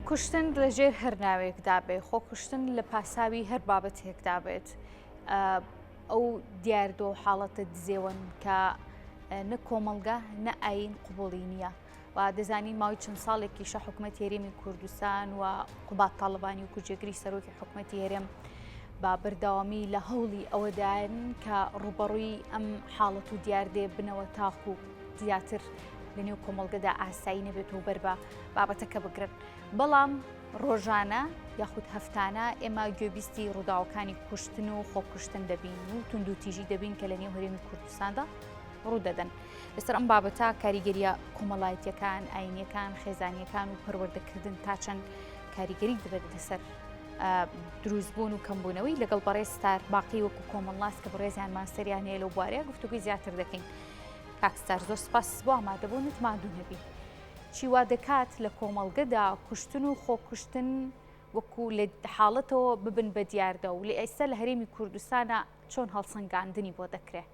کوشتن لەژێر هەر ناوێکدا بێ خۆ کوشتن لە پاساوی هەر بابەتێکدا بێت ئەو دیاردۆ حاڵەتە دزێوەن کە نە کۆمەڵگە نە ئاین قوبوڵی نییە و دەزانین ماوەی چەند ساڵێکیشە حکوومەتی هەرێمی کوردستان و قوبات تاڵبانی و کوچێگری سەرۆکی حکوومەتی هەرێم با بەردەوامی لە هەوڵی ئەوەدان کە ڕوبەڕووی ئەم حاڵەت و دیاردێ بنەوە تاکو و زیاتر لە نێو کۆمەڵگەدا ئاسایی نەبێت و بەربە بابەتەکە بگرن بەڵام ڕۆژانە یاخود هەفتانە ئێمە گوێبیستی ڕووداوەکانی کوشتن و خۆکوشتن دەبین و تونند و تیژی دەبین کە لە نێو هەرێمی کوردستاندا ڕوو دەدەن لەسەر ئەم بابەتە کاریگەریە کۆمەڵایەتیەکان ئاینیەکان خێزانیەکان و پەروەردەکردن تا چەند کاریگەری دەبێت لەسەر دروستبوون و کەمبوونەوەی لەگەڵ بەڕێز ستار باقی وەکو کۆمەڵاس کە بەڕێزیان ماسەریان هەیە لەو بوارەیە گفتوگوی زیاتر دەکەین کاکستار زۆر سپاس بۆ ئامادەبوونت مادوو نەبی چی وا دەکات لە کۆمەڵگەدا کوشتن و خۆکوشتن وەکو لە حاڵەتەوە ببن بە دیاردە و لە ئێستا لە هەرێمی کوردستانە چۆن هەڵسەنگاندنی بۆ دەکرێت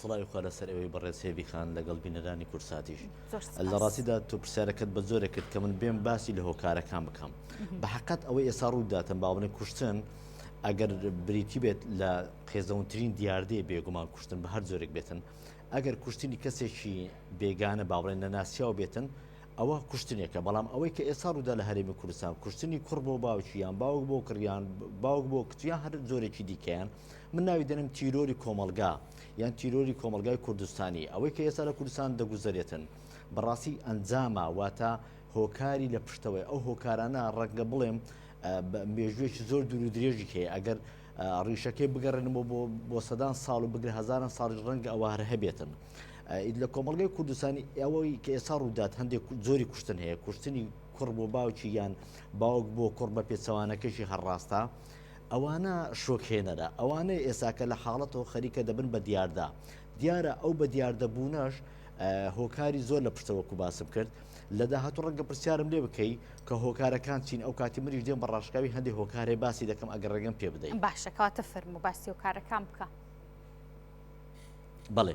سڵاوی خوا لەسەر ئەوەی بەڕێز هێوی خان لەگەڵ بینەرانی کورساتیش لە ڕاستیدا تۆ پرسیارەکەت بە زۆرە کرد کە من بێم باسی لە هۆکارەکان بکەم بە حەقەت ئەوەی ئێستا ڕووداتن باوەڕێ کوشتن ئەگەر بریتی بێت لە خێزەونترین دیاردەیە بێگومان کوشتن بە هەر زۆرێک بێتن ئەگەر کوشتنی کەسێکی بێگانە باوەڕێ نەناسیاو بێتن ئەوە کوشتنێکە بەڵام ئەوەی کە ئێستا ڕوودا لە هەرێمی کوردستان کوشتنی کوڕ بۆ باوکیان باوک بۆ کڕیان باوک بۆ کچیان هەر زۆرێکی دیکەیان من ناوی دەنم تیرۆری کۆمەلگا یان تیرۆری کۆمەلگای کوردستانی ئەوەی کە ئێستا لە کوردستان دەگوزارێتن بەڕاستی ئەنجامە واتە هۆکاری لە پشتەوەی ئەو هۆکارانە ڕەنگە بڵێم مێژوێکی زۆر دوور و درێژی هەیە ئەگەر ڕیشەکەی بگەڕێنەوە بۆ سەدان ساڵ و بگرە هەزاران ساڵ ڕەنگە ئەوە هەر هەبێتن لە کۆمەڵگەی کوردستانی ئەوەی کە ئێستا ڕوودات هەندێک زۆری کوشتن هەیە کوشتنی کوڕ بۆ باوکی یان باوک بۆ کوڕ بە پێچەوانەکەشی هەڕاستە ئەوانە شۆکهێنەرە ئەوانەیە ئێساکە لە حاڵەتەوە خەریکە دەبن بە دیاردا دیارە ئەو بە دیاردەبوونەش هۆکاری زۆر لە پشتەوەکو باسم کرد لە داهاتوو ڕەنگە پرسیارم لێ بکەی کە هۆکارەکان چین ئەو کاتی مریش دێن بە ڕاشکاوی هەندێک هۆکارێ باسی دەکەم ئەگەر ڕێگەم پێ بدەین باشە کەواتە فەرموو باسی هۆکارەکان بکە بەڵێ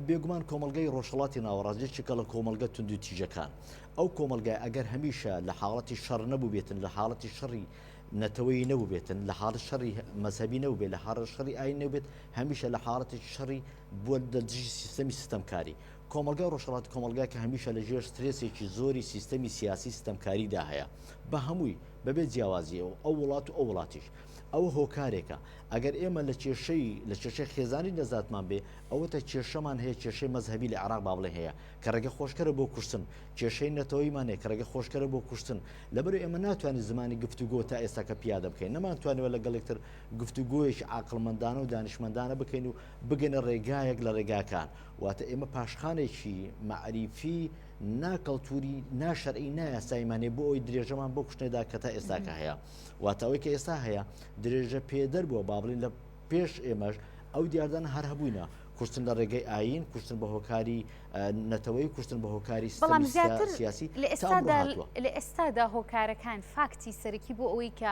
بێگومان کۆمەلگای ڕۆژهەڵاتی ناوەڕاستیەکی کە لە کۆمەلگە تونند و تیژەکان ئەو کۆمەلگای ئەگەر هەمیشە لە حاڵەتی شەڕ نەبوو بێتن لە حاڵەتی شەڕی نەتەوەی نەبوو بێتن لە حاڵ شەڕی مەزهبی نەبوو بێت لە حاڵە شەڕی ئاین نەبێت هەمیشە لە حاڵەتی شەڕی بۆ دەجی سیستەمی سیستەمکاری کۆمەلگا ڕۆژهەڵاتی کۆمەلگا کە هەمیشە لە ژێر سترێسێکی زۆری سیستەمی سیاسی سیستەمکاریدا هەیە بە هەمووی بەبێت جیاوازیەوە ئەو وڵات و ئەو وڵاتیش ئەوە هۆکارێکە ئەگەر ئێمە لە کێشەی خێزانی نەزاتمان بێ ئەوەتە کێشەمان هەیە کێشەی مەزهبی لە عێراق با بڵێ هەیە کە ڕێگە خۆشکەرە بۆ کوشتن کێشەی نەتەوەیمان هەیە کە ڕێگە خۆشکەرە بۆ کوشتن لەبەرەوەی ئێمە ناتوانین زمانی گفتوگۆ تا ئێستاکە پیادە بکەین نەمانتوانێت لەگەڵێکتر گفتوگۆیەکی عاقڵمەندانە و دانیشمەندانە بکەین و بگەنە ڕێگایەک لە ڕێگاکان واتە ئێمە پاشخانێکی مەعریفی ناکەڵتوری ناشەرعی نایاسایمانێ بۆ ئەوی درێژەمان بۆ کوشتنێدا کە تا ئێستاکە هەیە واتە ئەوەی کە ئێستا هەیە درێژە پێدەر بووە با بڵین لە پێش ئێمەش ئەو دیاردان هەر هەبووینە کوشتن لە ڕێگەی ئاین کوشتن بە هۆکاری نەتەوەی کوشتن بە هۆکاری سیاسی لە ئێستادا هۆکارەکان فاکتی سەرەکی بۆ ئەوەی کە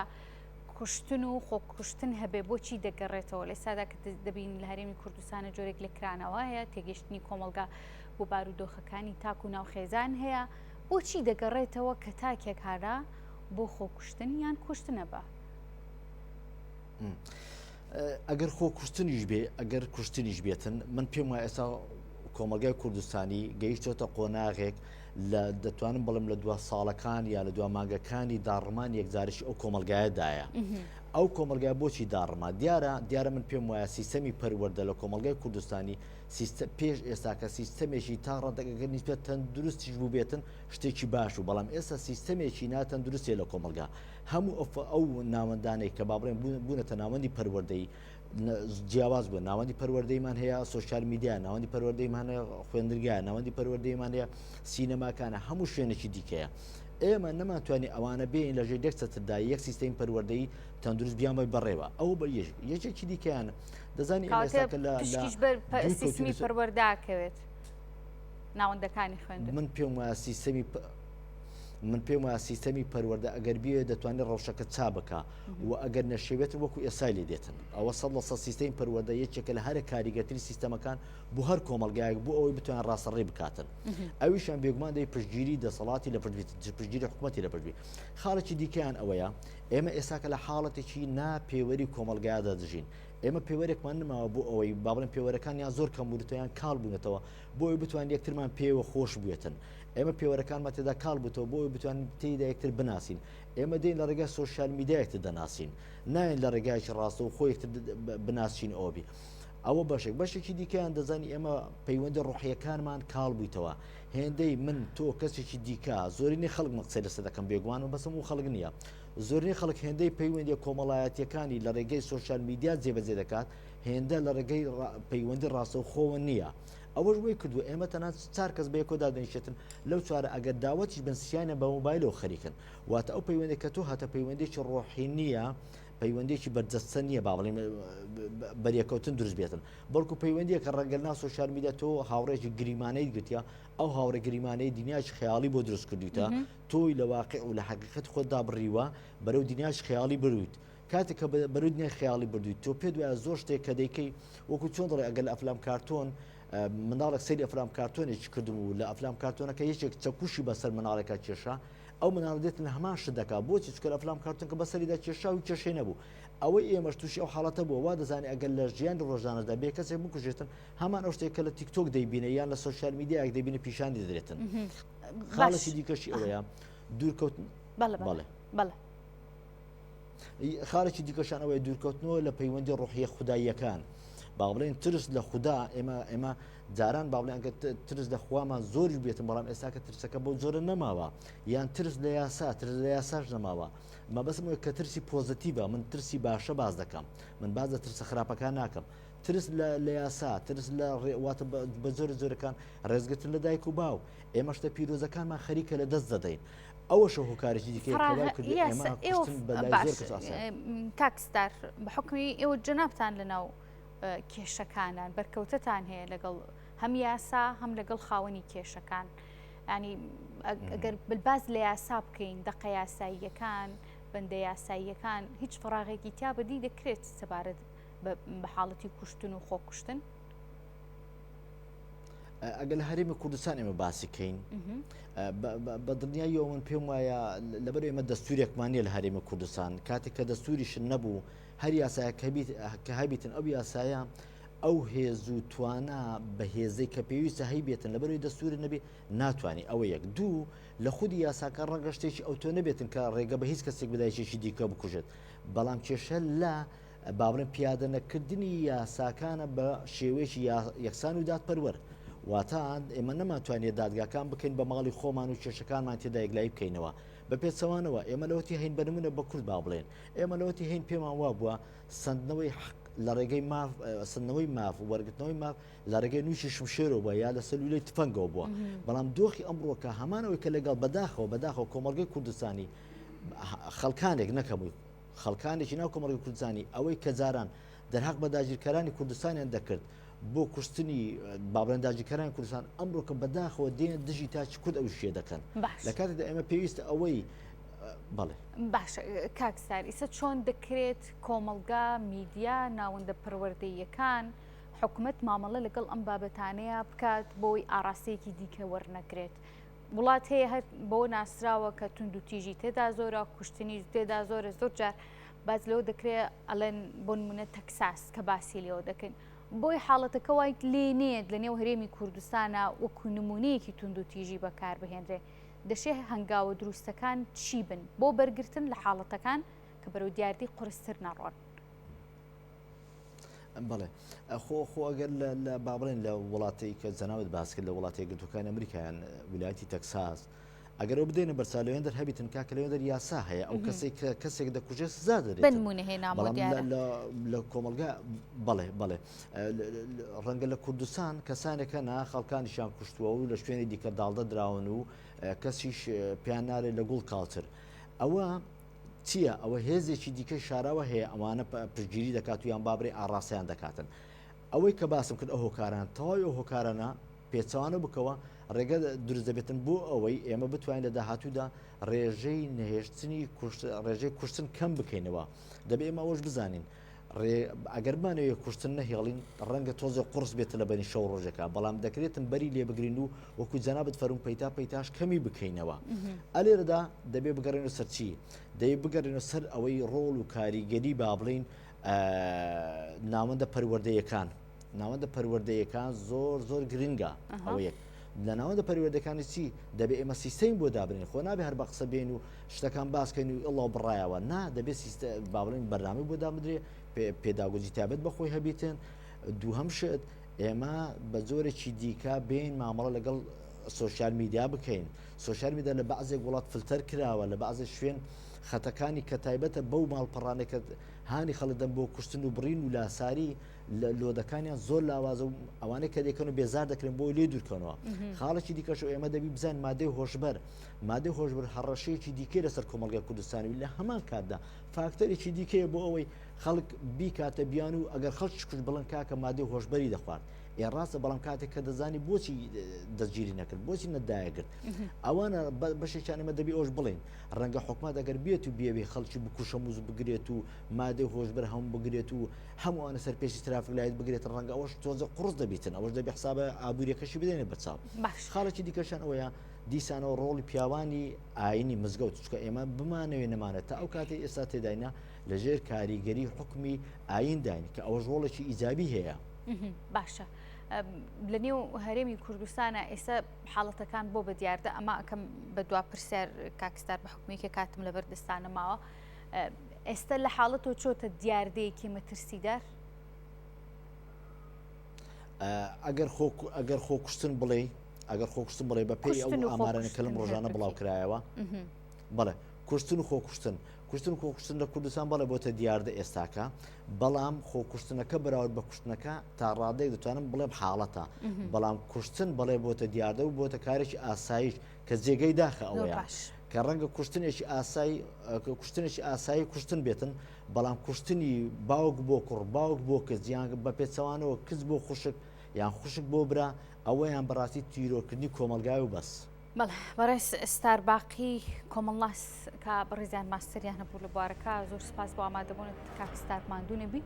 کوشتن و خۆکوشتن هەبێ بۆچی دەگەڕێتەوە لە ئێستادا کە دەبین لە هەرێمی کوردستانە جۆرێک لە کرانەوەیە تێگەشتنی کۆمەلگا بۆ بارودۆخەکانی تاک و ناوخێزان هەیە بۆچی دەگەڕێتەوە کە تاکێک هارا بۆ خۆکوشتن یان کوشتنە بە ئەگەر خۆکوشتنیش بێ ئەگەر کوشتنیش بێتن من پێم وایە ئێستا کۆمەلگای کوردستانی گەیشتۆتە قۆناغێک لە دەتوانم بڵم لە دو ساڵەکان یا لە دو مانگەکانی داڕمان یەکجارشی ئەو کۆمەلگایەدایە ئەو کۆمەلگای بۆچی داڕما دیارە من پێم وایە سیستەمی پەروەردە لە کۆمەلگای کوردستانی پێش ئێستاکە سیستەمێکی تا ڕەنگەگەر نیسبەت تەندروستیش بوو بێتن شتێکی باش و بەڵام ئێستا سیستەمێکی ناتەندروستیە لە کۆمەلگا هەموو ئەو ناوەندانەی کە با بڵێن بوونەتە ناوەندی پەروەردەی جیاواز بوو ناوەندی پەروەردەیمان هەیە سۆشیال میدیا ناوەندی پەروەردەیمان هەیە خوێندرگای ناوەندی پەروەردەیمان هەیە سینەماکانە هەموو شوێنێکی دیکەیە ئێمە نەماتوانانی ئەوانە بێن لە ژێر یەکسەتردا یەک سیستەمی پەروەردەی تەندروست بیانمە بەڕێوە ئەو بە یەکێکی دیکەیان دەزانی سیستمی پەروەرداکەوێت ناوەندەکانی خوێندن من پێم وایە من پێم وایە سیستەمی پەروەردە ئەگەر بێ دەتوانێت ڕەوشەکە چابکە و ئەگەر نەشێوێت وەکو ئێسای لێ دێتن ئەوە 100% سیستەمی پەروەردە یەکێکە لە هەرە کاریگەری سیستەمەکان بۆ هەر کۆمەلگایەک بۆ ئەوەی بتوانن ڕاستەڕێ بکاتن ئەویشان بێگومان دەی پشتگیری دەسەڵاتی لە پشتگیری حکوومەتی لە پشتگیری خاڵێکی دیکەیان ئەوەیە ئێمە ئێساکە لە حاڵەتێکی ناپێوەری کۆمەلگایدا دەژین ئێمە پێوەرێکمان نماوە بۆ ئەوەی با بڵێن پێوەرەکانیان زۆر کەمبوونەوەیان کاڵ بوونێتەوە بۆ ئەوی بتوان یەکترمان پێوە خۆش بێتن ئێمە پێوەرەکانمان تێدا کاڵ بووتەوە بۆ ئەوی بتوان تێیدا یەکتر بناسین ئێمە دێن لە ڕێگای سۆشیال میدیا یەکتر دەناسین ناین لە ڕێگایکی ڕاستە و خۆ یەکتر بناسین ئەوبی ئەوە بەشێکی دیکەیان دەزانی ئێمە پەیوەندی ڕوحیەکانمان کاڵ بوویتەوە هێندەی من تۆ کەسێکی دیکە زۆرینەی خەڵک مەقسەی لەسەر دەکەم بێگومان و بەسم و خەڵک نییە زۆرینەی خەڵک هێندەی پەیوەندی کۆمەڵایەتیەکانی لە ڕێگەی سۆشیال میدیا جێبەجێ دەکات هێندە لە ڕێگەی پەیوەندی ڕاستە و خۆوە نییە ئەوەش وی کردو ئێمە تەنان چار کەس بەیەکۆدا دەنیشێتن لەو چوارە ئەگەر داوەتی بنسییانە بە مۆبایلەوە خەریکن واتە ئەو پەیوەندی کە تۆ هاتە پەیوەندێکی ڕۆحی نییە پەیوەندێکی بەرجەستە نییە با بڵێم بەریەکەوتن دروست بێتن بەڵکو پەیوەندیە کە ڕەنگە ناو سۆشیال میدیا تۆ هاوڕێکی گریمانەی گرتیا ئەو هاوڕێ گریمانەی دنیاش خەیاڵی بۆ دروست کردویتە تۆی لە واقع و لە حقیقت خۆتدا بڕیوە بەرەو دنیاش خەیاڵی برویت کاتێک کە بەرەو دنیای خەیاڵی بردویت تۆ پێت وایە زۆر شتێک کە دەیکەی وەکو چۆن دەڵێ ئەگەر لە ئەفلام کارتۆن مناڵێک سەیری ئەفلام کارتۆنێکی کردم و لە ئەفلام کارتۆنەکە یەکێک چەکوشی بەسەر مناڵێکە کێشا ئەو مناڵ دێتن لە هەمان شت دەکات بۆچی چکە لە ئەفلام کارتۆن کە بەسەریدا کێشا و کێشەی نەبوو ئەوەی ئێمەش تووشی ئەو حاڵەتە بووە وا دەزانێت ئەگەر لە ژیانی ڕۆژانەدا بێ کەسێک بکوژێتن هەمان ئەو شتێک کە لە تیکتۆک دەیبینە یان لە سۆشیال میدیایەک دەبینە پیشانی دەدرێتن خاڵێکی دیکەشی ئەوەیە دوورکەوتن بەڵێ خاڵێکی دیکەشان ئەوەیە دوورکەوتنەوە لە پەیوەندی ڕوحیە خوداییەکان با بڵێن ترس لە خوددا ئێمە جاران با بڵێن کە ترس لە خوامان زۆر بێتن بەڵام ئێستا کە ترسەکە بۆ زۆرە نەماوە یان ترس لە یاسا ترس لە یاساش نەماوە مەبەستم کە ترسی پۆزتیڤە من ترسی باشە باز دەکەم من باز لە ترسە خراپەکان ناکەم ترس لە یاسا ترس لە ڕێواتە بە زۆر زۆرەکان ڕێزگرتن لە دایک و باو ئێمە شتە پیرۆزەکانمان خەریکە لە دەست دەدەین ئەوەشە هۆکارێکی دیکە کاکستار بە حکمی ئێوە جەنابتان لەناو کێشەکانان بەرکەوتتان هەیە لەگەڵ هەم یاسا هەم لەگەڵ خاوەنی کێشەکان ینی ئەگەر بلباز لە یاسا بکەین دەقە یاساییەکان بەندە یاساییەکان هیچ فراغێکی تیا بەدی دەکرێت سەبارەت بە حاڵەتی کوشتن و خۆکوشتن ئەگەر لە هەرێمی کوردستان ئێمە باسیکەین بە دنیایەوە من پێم وایە لەبەر ئێمە دەستوریەکمانە لە هەرێمی کوردستان کاتێک کە دەستوریشن نەبوو هەر یاسایە کە هەبیتن ئەو یاسایە ئەو هێز و توانە بە هێزەی کە پێویستە هەیبێتن لەبەرەوەی دەستوری نەبێ ناتوانانی ئەوە یەک دوو لە خودی یاساکە ڕەنگە شتێکی ئەو تۆ نەبێتن کە ڕێگە بە هیچ کەسێک بدایشێکی دیکە بکوژێت بەڵام کێشە لە باڵێن پیادە نەکردنی یاساکانە بە شێوەیەکی یەکسان و دادپەروەر واتان ئێمە نەماتوانێت دادگاکان بکەین بە ماڵی خۆمان و کێشەکانمان تێدا یەکلایی بکەینەوە بە پێچەوانەوە ئێمە لەوەتی هەین بەنمونە بە کورد با بڵێن ئێمە لەوەتی هەین پێمان وا بووە سندنەوەی لە ڕێگەی سندنەوەی ماف وەرگرتنەوەی ماف لە ڕێگەی نووشی شمشێرەوە بووە یا لە سەلولەی تفەنگەوە بووە بەڵام دۆخی ئەمڕۆکە هەمانەوەی کە لەگەڵ بەداخەوە کۆمەڵگەی کوردستانی خەڵکانێک نەکەمووی خەڵکانێکی ناو کۆمەڵگەی کوردستانی ئەوەی کە جاران دەرهەق بە داگیرکەرانی کوردستانیان دەکرد بۆ کوشتنی بابڕێنداجیکەرانی کوردستان ئەمڕۆکە بەداخەوە دێن دژی تاچ کورد ئەو شێ دەکەن لە کاتێکدا ئێمە پێویستە ئەوەی بەڵێ باشە کاکسار ئیسە چۆن دەکرێت کۆمەلگا میدیا ناوەندە پەروەردەییەکان حکوومەت مامەڵە لەگەڵ ئەم بابەتانەیە بکات بۆی ئاراستەیەکی دیکە وەرنەگرێت وڵات هەیە هەر بۆ ناسراوە کە تونند و تیژی تێدا زۆرە کوشتنی تێدا زۆرە زۆر جار باز لەوە دەکرێت ئەڵێن بۆ نمونە تەکساس کە باسی لێەوە دەکەن بۆی حاڵەتەکە وای لێنێت لە نێو هەرێمی کوردستانە وەکو نمونەیەکی تونند و تیژی بەکار بهێنرێ دەشێ هەنگاوە دروستەکان چی بن بۆ بەرگرتن لە حاڵەتەکان کە بەرەو دیاردی قورستر نەڕۆن بەڵێ خۆ ئەگەر لە بابڵێن لە وڵاتی کە جەناوت باس کرد لە وڵاتی گرتوەکانی ئەمریکایان ویلایەتی تەکساس ئەگەرەوە بدەینە بەرچاو لەوێندەر هەبیتن کاکە لەوێندەر یاسا هەیە ئەو کەسێک دەکوژێ سزا دەدرێت بنمونە هێنامۆ دیارە لە کۆمەلگا بەڵێ ڕەنگە لە کوردستان کەسانێکە نا خەڵکانیشان کوشتووە و لە شوێنی دیکە داڵدە دراون و کەسیش پیان نارێت لە گوڵ کاڵتر ئەوە چییە ئەوە هێزێکی دیکەی شاراوە هەیە ئەوانە پشتگیری دەکات و یان بابڕێ ئاڕاستیان دەکاتن ئەوەی کە باسم کرد ئەو هۆکاران تەواوی ئەو هۆکارانە پێچەوانە بکەوە ڕێگە دروست دەبێتن بۆ ئەوەی ئێمە بتوانین لە داهاتوودا ڕێژەی نهێشتنی ڕێژەی کوشتن کەم بکەینەوە دەبێت ئێمە ئەوەش بزانین ئەگەرمانەوەی کوشتن نەهێڵین ڕەنگە تۆزە قرس بێتە لە بەنی شەو ڕۆژەکە بەڵام دەکرێتن بەری لێ بگرین و وەکو جەنابەت فەرموو پەیتاش کەمی بکەینەوە ئەلێرەدا دەبێت بگەڕێنە سەرچی دەیە بگەڕێنە سەر ئەوەی ڕۆڵ و کاریگەری با بڵین ناوەندە پەروەردەیەکان زۆر گرنگە ئەوە یەک لە ناوەندە پەروەردەکانی چی دەبێت ئێمە سیستەیم بۆ دابرین خۆ نابێ هەر بە قسە بێن و شتەکان باسکەین و ئەڵاو بڕایەوە نا دەبێت با بڵین بەرنامەی بۆ دامدرێ پێداگۆجی تایبەت بەخۆی هەبێتن دووهەم شت ئێمە بە زۆرێکی دیکە بین مامەڵە لەگەڵ سوۆسیال میدیا بکەین سوۆسیال میدیا لە بەعزێک وڵات فلتەر کراوە لە بەعزە شوێن خەتەکانی کە تایبەتە بەو ماڵپەڕانێکە هانی خەڵدەم بۆ کوشتن و بڕین و لاساری لۆدەکانیان زۆر لاوازە و ئەوانەی کە دەکەن و بێزار دەکرێن بۆ لێ دوورکەنەوە خاڵێکی دیکەش ئێمە دەبی بزان مادەی هۆشبەر هەڕەشەیەکی دیکەی لەسەر کۆمەڵگەی کوردستانی لە هەمان کاتدا فاکتەرێکی دیکەیە بۆ ئەوەی خەڵک بیکاتە بیان و ئەگەر خەڵکی کوش بڵن کاکە مادەی هۆشبەری دەخوارد ڕاستە بەڵام کاتێک کە دەزانی بۆچی دەستگیری نەکرد بۆچی نەدایەگرت ئەوانە بەشێکیان ئێمە دەبی ئەوش بڵین ڕەنگە حکومات ئەگەر بێت و بێوێ خەڵکی بکوشە موز بگرێت و مادەی هۆشبەر هەموو بگرێت و هەمووانە سەرپێشی ترافیک لایت بگرێت ڕەنگە ئەوش تۆزە قڕز دەبێتن ئەوش دەبێ حسابە ئابوووریەکەشی بدەنێ بەچاو خاڵێکی دیکەشان ئەوەیە دیسانەوە ڕۆڵی پیاوانی ئاینی مزگەوت چکە ئێمە بمانەوێ نەمانێت تا ئەو کاتی ئێستا تێداینا لەژێر کاریگەری حکمی ئاین داین کە ئەوەش ڕۆڵێکی ئیجابی هەیە باشە لە نێو هەرێمی کوردستانە ئێستا حاڵەتەکان بۆ بە دیاردە ئەمە ئەەکەم بە دوا پرسیار کاکستار بە حکومێکە کاتم لە بەردەستانە ماوە ئێستا لە حاڵەتەوە چۆتە دیاردەیەکی مەترسیدار ئەگەر خۆکوشتن بڵێ بە پێی ئەو ئامارانە کە لەم ڕۆژانە بڵاو کرایەوە بەڵێ کوشتن و خۆکوشتن لە کوردستان بەڵێ بۆتە دیاردە ئێستاکە بەڵام خۆکوشتنەکە بەراورد بە کوشتنەکە تا ڕادەیەک دەتوانم بڵێم حاڵەتە بەڵام کوشتن بەڵێ بۆتە دیاردە و بۆتە کارێکی ئاسایش کە جێگەی داخە ئەوەیە کە ڕەنگە کوشتنێکی ئاسایی کوشتن بێتن بەڵام کوشتنی باوک بۆ کوڕ باوک بۆ کەس یان بە پێچەوانەوە کەس بۆ خوشک یان خوشک بۆ برا ئەوەیان بەڕاستی تیرۆکردنی کۆمەلگای و بەس بەڕێز ستار باقی کۆمەڵاس کە بەڕێزیان ماستەریان هەبوو لە بوارەکە زۆر سپاس بۆ ئامادەبوون کاکستار ماندوو نەبی